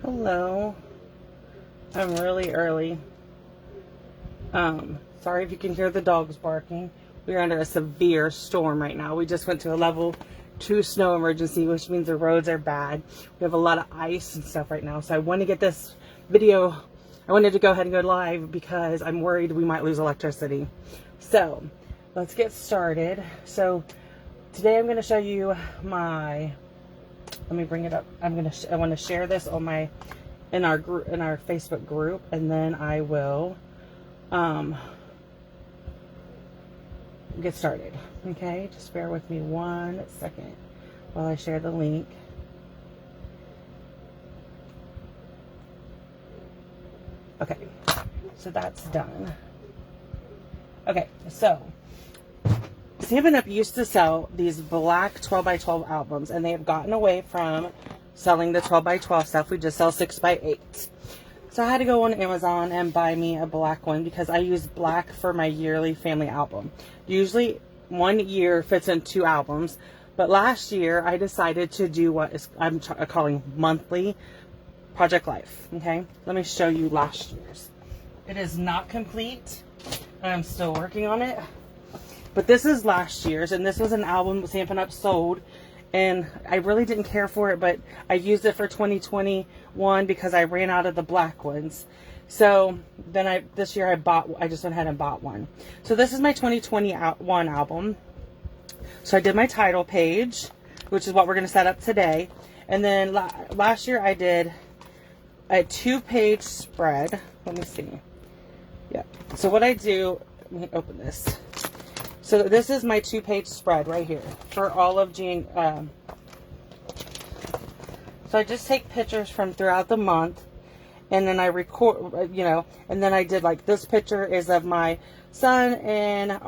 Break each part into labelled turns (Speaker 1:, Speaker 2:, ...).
Speaker 1: Hello. I'm really early. Sorry if you can hear the dogs barking. We're under a severe storm right now. We just went to a level 2 snow emergency, which means the roads are bad. We have a lot of ice and stuff right now. So I want to get this video, I wanted to go ahead and go live because I'm worried we might lose electricity. So let's get started. So today I'm going to show you my, let me bring it up. I want to share this on my, in our Facebook group, and then I will get started. Okay, just bear with me 1 second while I share the link. Okay, so that's done. Okay, so Stampin'UP used to sell these black 12x12 albums, and they have gotten away from selling the 12x12 stuff. We just sell 6x8. So I had to go on Amazon and buy me a black one because I use black for my yearly family album. Usually 1 year fits in 2 albums, but last year I decided to do what is I'm calling monthly Project Life. Okay, let me show you last year's. It is not complete. I'm still working on it. But this is last year's, and this was an album Stampin'UP sold, and I really didn't care for it, but I used it for 2021 because I ran out of the black ones. So then this year I just went ahead and bought one. So this is my 2021 album. So I did my title page, which is what we're going to set up today. And then last year I did a 2-page spread. Let me see. Yeah. So what I do, let me open this. So this is my 2-page spread right here for all of June. So I just take pictures from throughout the month, and then I record, and then I did like this picture is of my son and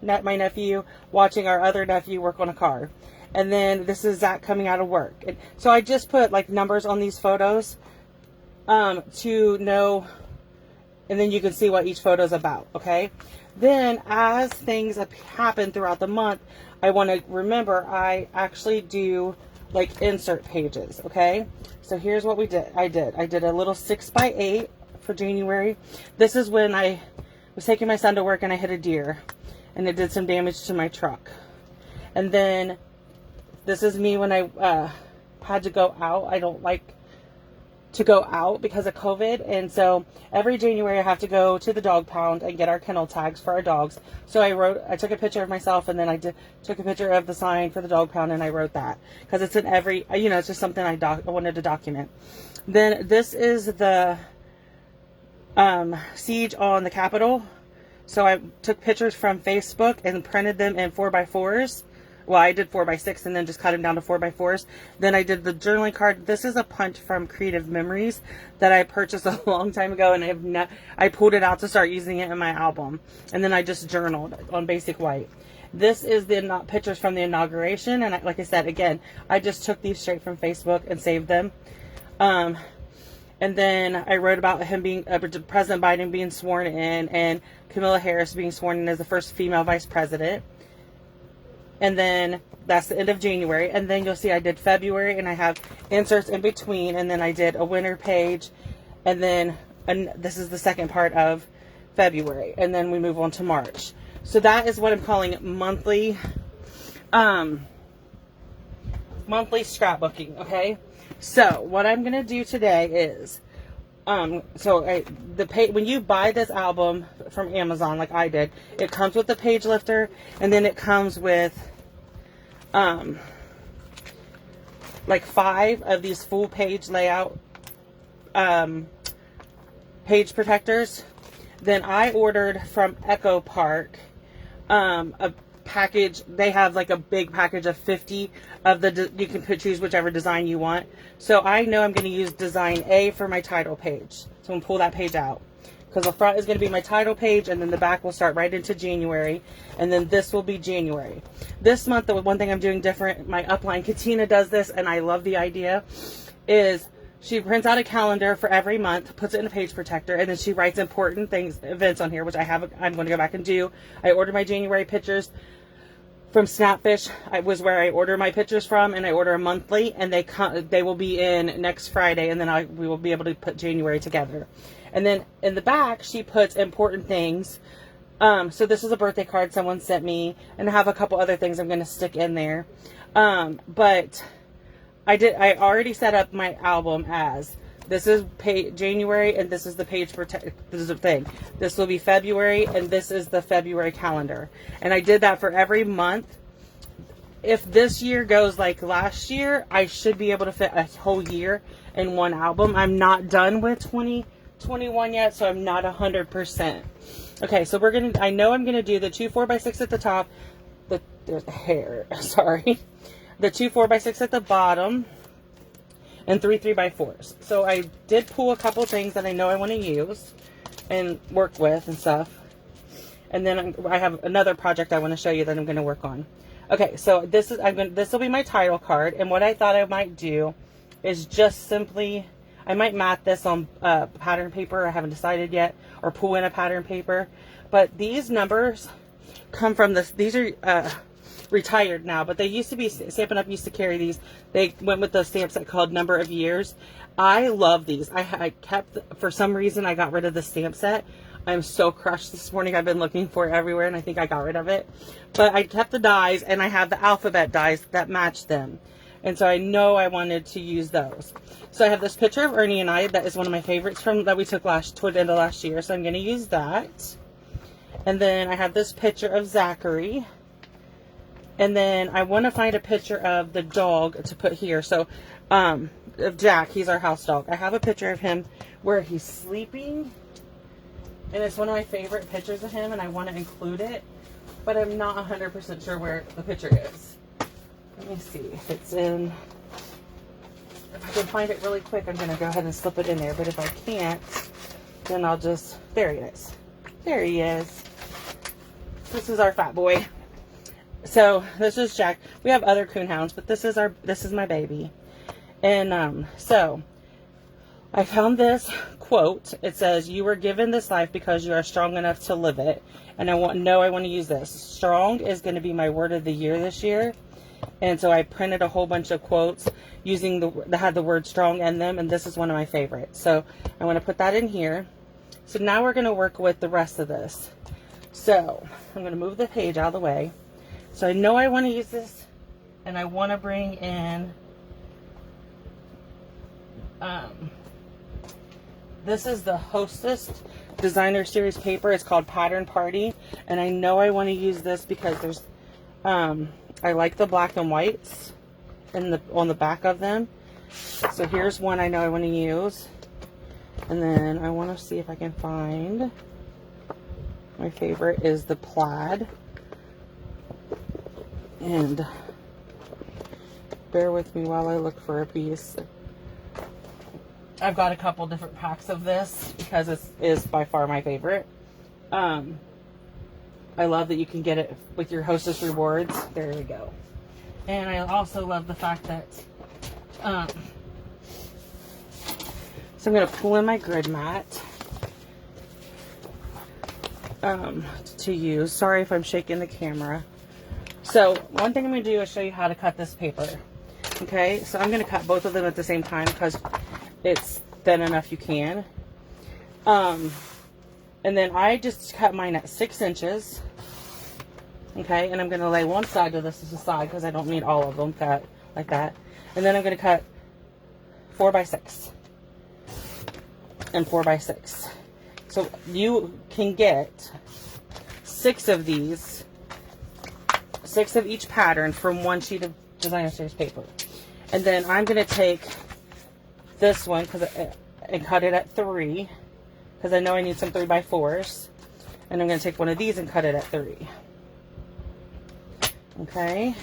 Speaker 1: my nephew watching our other nephew work on a car. And then this is Zach coming out of work. And so I just put like numbers on these photos to know, and then you can see what each photo is about, okay? Then as things happen throughout the month, I want to remember I actually do like insert pages, okay? So here's what we did. I did a little 6x8 for January. This is when I was taking my son to work and I hit a deer and it did some damage to my truck. And then this is me when I had to go out. I don't like to go out because of COVID, and so every January I have to go to the dog pound and get our kennel tags for our dogs. So I took a picture of myself, and then I took a picture of the sign for the dog pound, and I wrote that because it's in every, it's just something I wanted to document. Then this is the siege on the Capitol. So I took pictures from Facebook and printed them in 4x4s. Well, I did 4x6 and then just cut them down to 4x4s. Then I did the journaling card. This is a punch from Creative Memories that I purchased a long time ago, and I pulled it out to start using it in my album. And then I just journaled on basic white. This is the pictures from the inauguration, and like I said, again, I just took these straight from Facebook and saved them. And then I wrote about him being President Biden being sworn in, and Kamala Harris being sworn in as the first female vice president. And then that's the end of January. And then you'll see I did February, and I have inserts in between. And then I did a winter page. And then this is the second part of February. And then we move on to March. So that is what I'm calling monthly scrapbooking. Okay. So what I'm going to do today is, when you buy this album from Amazon, like I did, it comes with the page lifter, and then it comes with, like 5 of these full page layout, page protectors. Then I ordered from Echo Park, a package. They have like a big package of 50 of you can choose whichever design you want. So I know I'm going to use design A for my title page. So I'm going to pull that page out because the front is going to be my title page, and then the back will start right into January, and then this will be January. This month, the one thing I'm doing different, my upline Katina does this, and I love the idea, is she prints out a calendar for every month, puts it in a page protector, and then she writes important events on here, which I'm going to go back and do. I ordered my January pictures from Snapfish was where I order my pictures from, and I order them monthly, and they will be in next Friday, and then we will be able to put January together. And then in the back, she puts important things. So this is a birthday card someone sent me, and I have a couple other things I'm going to stick in there. But I already set up my album as this is January, and this is the page protect. This is the thing. This will be February, and this is the February calendar. And I did that for every month. If this year goes like last year, I should be able to fit a whole year in one album. I'm not done with 2021 yet, so I'm not 100%. Okay, so I know I'm gonna do the 2 4x6 at the top. There's hair. Sorry. The 2 4x6 at the bottom. And 3 3x4s. So I did pull a couple things that I know I want to use and work with and stuff. And then I have another project I want to show you that I'm going to work on. Okay, so this will be my title card. And what I thought I might do is just simply, I might mat this on pattern paper. I haven't decided yet, or pull in a pattern paper. But these numbers come from this. These are retired now, but they used to be, Stampin' Up! Used to carry these. They went with the stamp set called Number of Years. I love these. I kept, for some reason, I got rid of the stamp set. I'm so crushed this morning. I've been looking for it everywhere, and I think I got rid of it. But I kept the dies, and I have the alphabet dies that match them. And so I know I wanted to use those. So I have this picture of Ernie and I. That is one of my favorites that we took toward the end of last year. So I'm going to use that. And then I have this picture of Zachary. And then I want to find a picture of the dog to put here. So, of Jack, he's our house dog. I have a picture of him where he's sleeping. And it's one of my favorite pictures of him, and I want to include it. But I'm not 100% sure where the picture is. Let me see if it's in. If I can find it really quick, I'm going to go ahead and slip it in there. But if I can't, then I'll just, there he is. There he is. This is our fat boy. So this is Jack. We have other coonhounds, but this is my baby. And so I found this quote. It says, "You were given this life because you are strong enough to live it." And I want to use this. Strong is going to be my word of the year this year. And so I printed a whole bunch of quotes using that had the word strong in them, and this is one of my favorites. So I want to put that in here. So now we're going to work with the rest of this. So I'm going to move the page out of the way. So I know I want to use this, and I want to bring in, this is the Hostess Designer Series paper. It's called Pattern Party, and I know I want to use this because there's, I like the black and whites on the back of them. So here's one I know I want to use, and then I want to see if I can find, my favorite is the plaid. And bear with me while I look for a piece. I've got a couple different packs of this because it is by far my favorite. I love that you can get it with your Hostess rewards. There we go. And I also love the fact that so I'm going to pull in my grid mat to use. Sorry if I'm shaking the camera. So one thing I'm going to do is show you how to cut this paper. Okay, so I'm going to cut both of them at the same time because it's thin enough you can. And then I just cut mine at 6 inches. Okay, and I'm going to lay one side of this aside because I don't need all of them cut like that. And then I'm going to cut 4x6 and 4x6. So you can get 6 of these. 6 of each pattern from one sheet of Designer Series paper. And then I'm going to take this one and cut it at 3 because I know I need some 3x4s. And I'm going to take one of these and cut it at 3. Okay.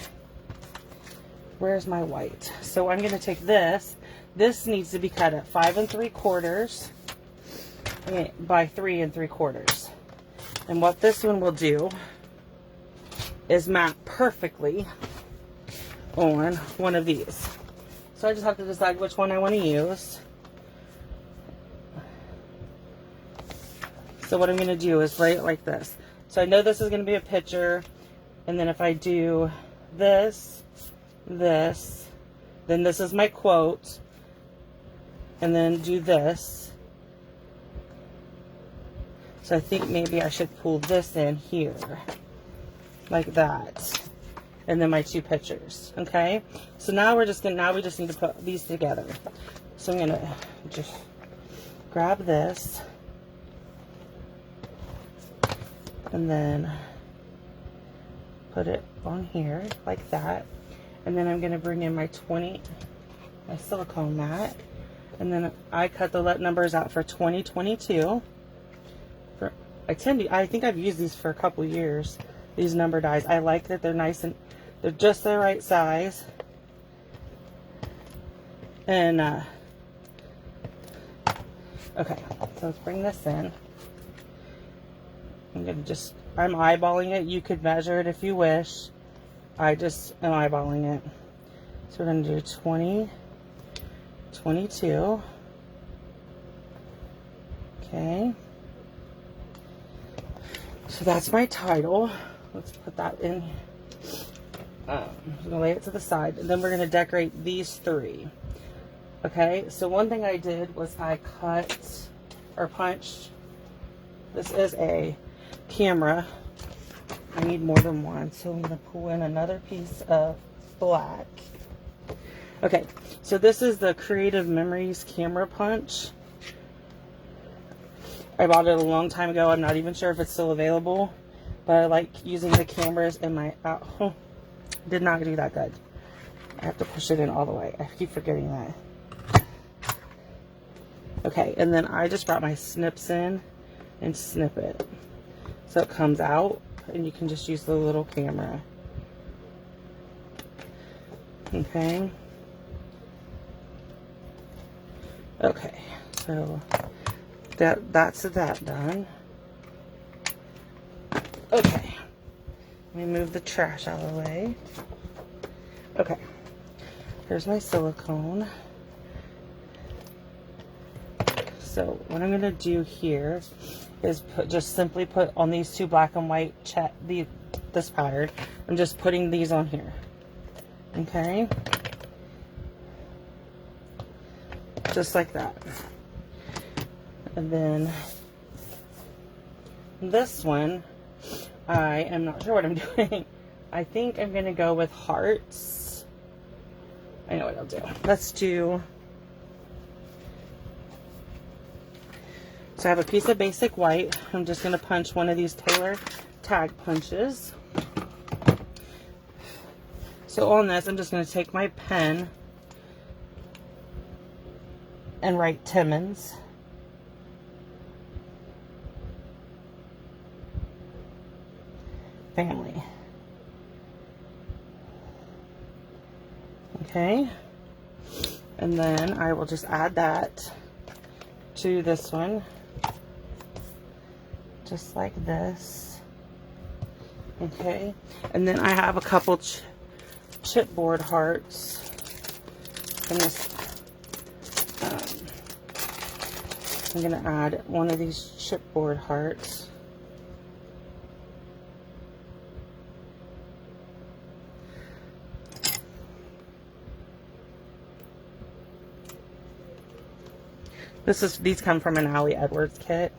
Speaker 1: Where's my white? So I'm going to take this. This needs to be cut at 5 3/4 by 3 3/4. And what this one will do is map perfectly on one of these. So I just have to decide which one I want to use. So what I'm going to do is write it like this. So I know this is going to be a picture And then if I do this, this, then this is my quote, and then do this. So I think maybe I should pull this in here, like that. And then my two pictures, okay? So now we just need to put these together. So I'm gonna just grab this, and then put it on here, like that. And then I'm gonna bring in my silicone mat. And then I cut the numbers out for 2022. I think I've used these for a couple years, these number dies. I like that they're nice and they're just the right size. And, okay, so let's bring this in. I'm eyeballing it. You could measure it if you wish. I just am eyeballing it. So we're going to do 20, 22. Okay. So that's my title. Let's put that in. I'm going to lay it to the side. And then we're going to decorate these three. Okay. So one thing I did was I cut or punched. This is a camera. I need more than one. So I'm going to pull in another piece of black. Okay. So this is the Creative Memories camera punch. I bought it a long time ago. I'm not even sure if it's still available, but I like using the cameras in my, did not do that good. I have to push it in all the way. I keep forgetting that. Okay, and then I just brought my snips in and snip it. So it comes out, and you can just use the little camera. Okay. Okay, so that's that done. Okay, let me move the trash out of the way. Okay, here's my silicone. So what I'm gonna do here is just simply put on these two black and white this pattern. I'm just putting these on here. Okay, just like that. And then this one, I am not sure what I'm doing. I think I'm going to go with hearts. I know what I'll do. Let's do, so I have a piece of basic white. I'm just going to punch one of these Taylor tag punches. So on this, I'm just going to take my pen and write Timmons. Family. Okay, and then I will just add that to this one, just like this. Okay, and then I have a couple chipboard hearts from this. I'm gonna add one of these chipboard hearts. These come from an Allie Edwards kit.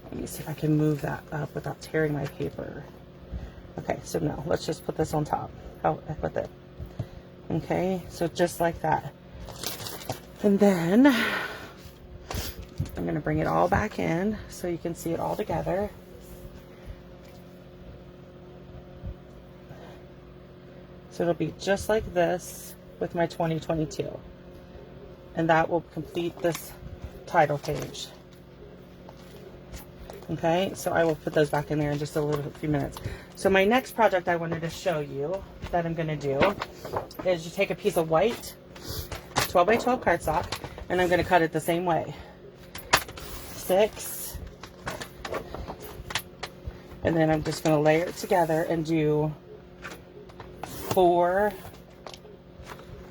Speaker 1: Let me see if I can move that up without tearing my paper. Okay, so no, let's just put this on top. Oh, with it. Okay, so just like that. And then I'm gonna bring it all back in so you can see it all together. So it'll be just like this with my 2022. And that will complete this title page. Okay, so I will put those back in there in just a few minutes. So my next project I wanted to show you that I'm going to do is you take a piece of white 12 by 12 cardstock, and I'm going to cut it the same way. 6, and then I'm just going to layer it together and do 4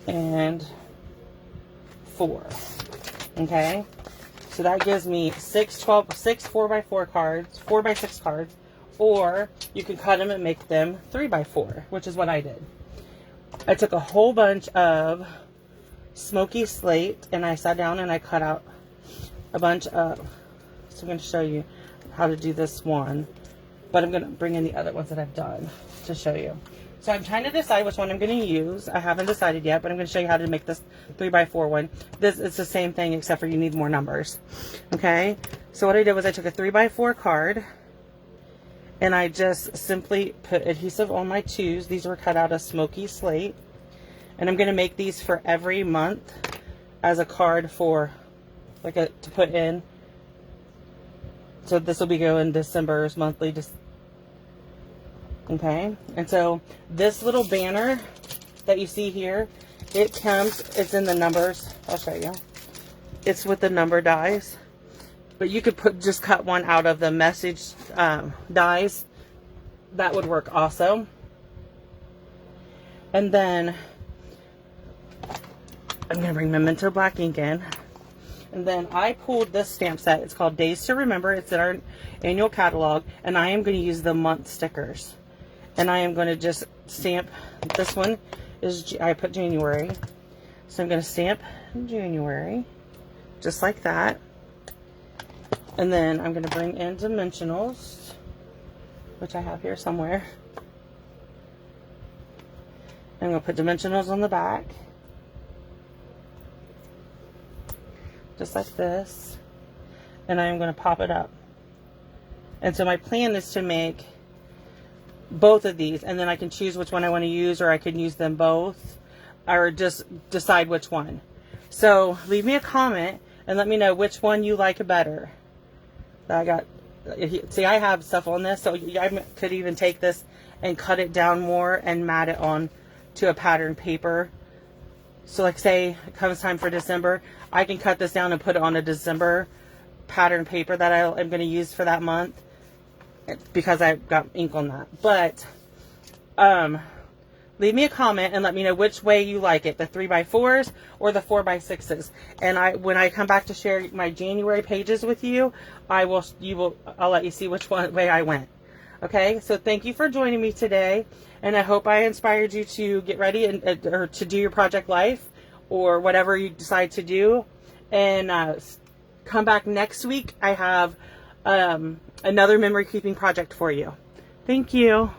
Speaker 1: and 4. Okay, so that gives me 6 4x4 cards, 4x6 cards, or you can cut them and make them 3x4, which is what I did. I took a whole bunch of smoky slate and I sat down and I cut out a bunch of, so I'm going to show you how to do this one, but I'm going to bring in the other ones that I've done to show you. So I'm trying to decide which one I'm going to use. I haven't decided yet, but I'm going to show you how to make this 3x4 one. This is the same thing except for you need more numbers. Okay, so what I did was I took a 3x4 card and I just simply put adhesive on my twos. These were cut out of smoky slate, and I'm going to make these for every month as a card for like to put in. So this will be going December's monthly. Okay, and so this little banner that you see here, it's in the numbers. I'll show you. It's with the number dies, but you could just cut one out of the message dies. That would work also. And then I'm gonna bring Memento black ink in. And then I pulled this stamp set. It's called Days to Remember. It's in our annual catalog, and I am going to use the month stickers. And I am going to just stamp, this one is, I put January. So I'm going to stamp January, just like that. And then I'm going to bring in dimensionals, which I have here somewhere. I'm going to put dimensionals on the back, just like this. And I'm going to pop it up. And so my plan is to make both of these, and then I can choose which one I want to use, or I can use them both, or just decide which one. So leave me a comment and let me know which one you like better. See, I have stuff on this, so I could even take this and cut it down more and mat it on to a pattern paper. So like say it comes time for December, I can cut this down and put it on a December pattern paper that I'm going to use for that month, because I've got ink on that. But leave me a comment and let me know which way you like it, the 3x4s or the 4x6s. And when I come back to share my January pages with you, I'll let you see which way I went. Okay, so thank you for joining me today, and I hope I inspired you to get ready or to do your project life or whatever you decide to do. And come back next week. I have another memory keeping project for you. Thank you.